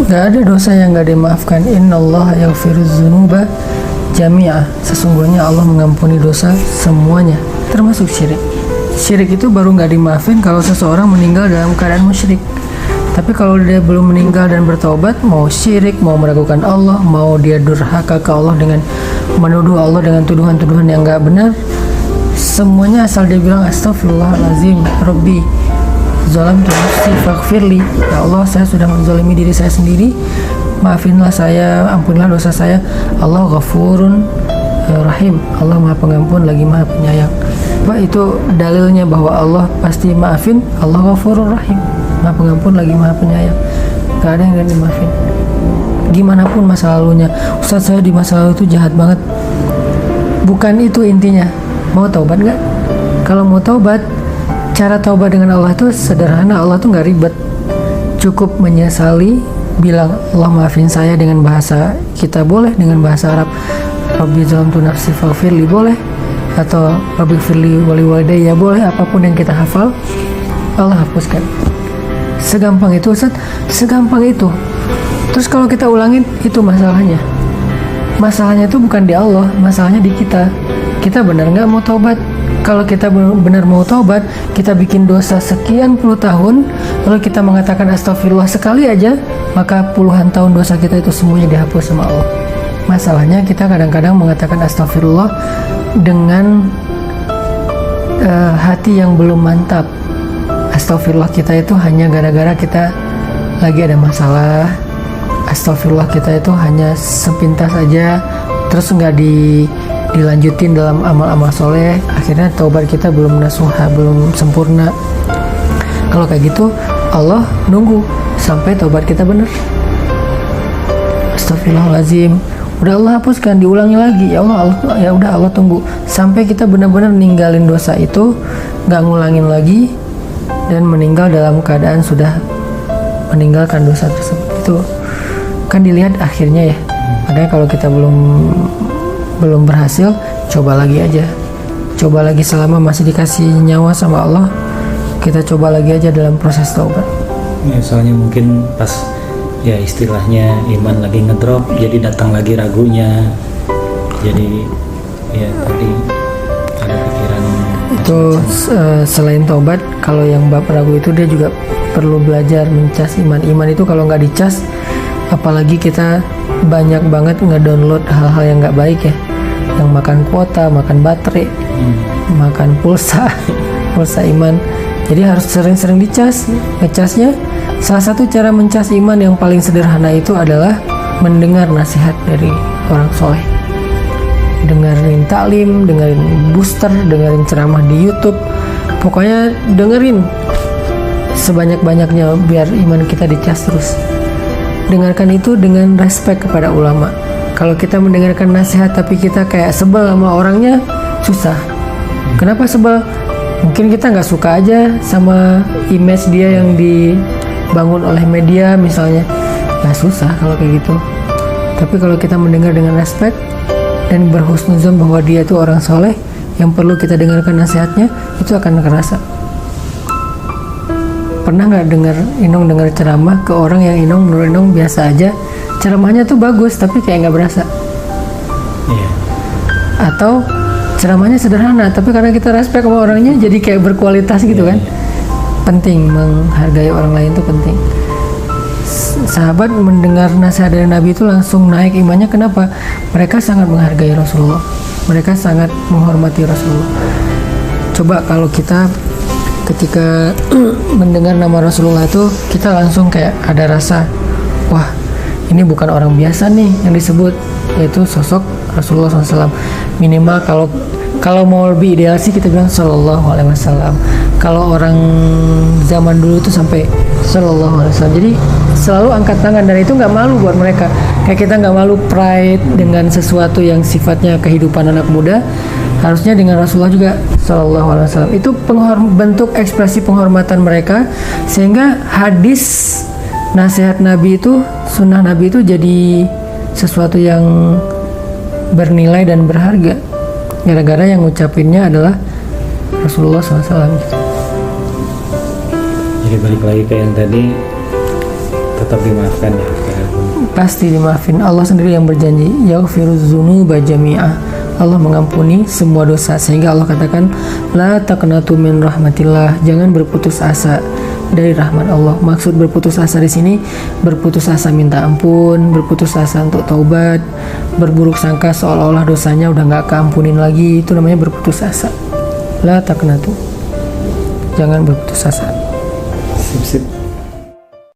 Gak ada dosa yang gak dimaafkan. Innallaha yaghfirudz dzunuba jami'ah. Sesungguhnya Allah mengampuni dosa semuanya, termasuk syirik. Syirik itu baru gak dimaafin kalau seseorang meninggal dalam keadaan musyrik. Tapi kalau dia belum meninggal dan bertaubat, mau syirik, mau meragukan Allah, mau dia durhaka ke Allah dengan menuduh Allah dengan tuduhan-tuduhan yang gak benar, semuanya asal dia bilang astagfirullahalazim, Rabbi zalamtu nafsi faghfirli, ya Allah saya sudah menzalimi diri saya sendiri, maafinlah saya, ampunilah dosa saya. Allah ghafurun rahim, Allah maha pengampun lagi maha penyayang. Pak, itu dalilnya bahwa Allah pasti maafin. Allah ghafurur rahim, maha pengampun lagi maha penyayang, gak ada yang gak dimaafin. Gimana pun masa lalunya, Ustaz saya di masa lalu itu jahat banget, bukan itu intinya. Mau taubat gak? Kalau mau taubat, cara taubat dengan Allah itu sederhana. Allah tuh gak ribet, cukup menyesali, bilang Allah maafin saya dengan bahasa kita boleh, dengan bahasa Arab Rabbi zalamtu nafsi faghfirli boleh, atau Rabbi firli wali walidayya boleh, apapun yang kita hafal Allah hapuskan. Segampang itu Ustaz, segampang itu. Terus kalau kita ulangin, itu masalahnya. Masalahnya itu bukan di Allah, masalahnya di kita. Kita benar nggak mau taubat? Kalau kita benar mau taubat, kita bikin dosa sekian puluh tahun, lalu kita mengatakan astagfirullah sekali aja, maka puluhan tahun dosa kita itu semuanya dihapus sama Allah. Masalahnya kita kadang-kadang mengatakan astagfirullah dengan hati yang belum mantap. Astagfirullah kita itu hanya gara-gara kita lagi ada masalah. Astagfirullah kita itu hanya sepintas aja, terus nggak dilanjutin dalam amal-amal soleh. Akhirnya taubat kita belum nasuha, belum sempurna. Kalau kayak gitu, Allah nunggu sampai taubat kita benar. Astagfirullahaladzim, udah Allah hapuskan, diulangi lagi. Ya Allah, ya udah Allah tunggu sampai kita benar-benar ninggalin dosa itu, nggak ngulangin lagi, dan meninggal dalam keadaan sudah meninggalkan dosa tersebut. Itu kan dilihat akhirnya ya. Makanya kalau kita belum berhasil, coba lagi aja, coba lagi selama masih dikasih nyawa sama Allah, kita coba lagi aja dalam proses taubat. Ya, soalnya mungkin pas ya istilahnya iman lagi ngedrop, jadi datang lagi ragunya, jadi ya tadi ada pikiran itu selain taubat, kalau yang bab ragu itu dia juga perlu belajar mencas iman. Iman itu kalau nggak dicas, apalagi kita banyak banget ngedownload hal-hal yang nggak baik ya, yang makan kuota, makan baterai, makan pulsa iman. Jadi harus sering-sering dicas. Ngecasnya, salah satu cara mencas iman yang paling sederhana itu adalah mendengar nasihat dari orang soleh, dengerin taklim, dengerin booster, dengerin ceramah di YouTube, pokoknya dengerin sebanyak-banyaknya biar iman kita dicas terus. Dengarkan itu dengan respect kepada ulama. Kalau kita mendengarkan nasihat tapi kita kayak sebel sama orangnya, susah. Kenapa sebel? Mungkin kita nggak suka aja sama image dia yang dibangun oleh media misalnya. Nah susah kalau kayak gitu. Tapi kalau kita mendengar dengan respect dan berhusnuzon bahwa dia itu orang soleh yang perlu kita dengarkan nasihatnya, itu akan kerasa. Pernah nggak dengar ceramah ke orang yang menurut Inong biasa aja, ceramahnya tuh bagus tapi kayak nggak berasa. yeah. Atau ceramahnya sederhana tapi karena kita respect sama orangnya jadi kayak berkualitas gitu kan. Penting menghargai orang lain itu penting. Sahabat mendengar nasihat dari Nabi itu langsung naik imannya. Kenapa? Mereka sangat menghargai Rasulullah, mereka sangat menghormati Rasulullah. Coba kalau kita ketika mendengar nama Rasulullah itu, kita langsung kayak ada rasa, wah ini bukan orang biasa nih yang disebut, yaitu sosok Rasulullah SAW. Minimal kalau mau lebih ideal sih kita bilang Sallallahu Alaihi Wasallam. Kalau orang zaman dulu tuh sampai Sallallahu Alaihi Wasallam. Jadi selalu angkat tangan, dan itu nggak malu buat mereka. Kayak kita nggak malu pride dengan sesuatu yang sifatnya kehidupan anak muda. Harusnya dengan Rasulullah juga Sallallahu Alaihi Wasallam. Itu bentuk ekspresi penghormatan mereka, sehingga hadis nasihat Nabi itu, sunnah Nabi itu jadi sesuatu yang bernilai dan berharga. Gara-gara yang ngucapinnya adalah Rasulullah SAW. Jadi balik lagi ke yang tadi, tetap dimaafkan ya. pasti dimaafin. Allah sendiri yang berjanji, yaghfiruz dzunuba jami'a. Allah mengampuni semua dosa, sehingga Allah katakan la taqnatu min rahmatillah, jangan berputus asa dari rahmat Allah. Maksud berputus asa di sini berputus asa minta ampun, berputus asa untuk taubat, berburuk sangka seolah-olah dosanya udah nggak keampunin lagi, itu namanya berputus asa. La taqnatu, jangan berputus asa. Sip.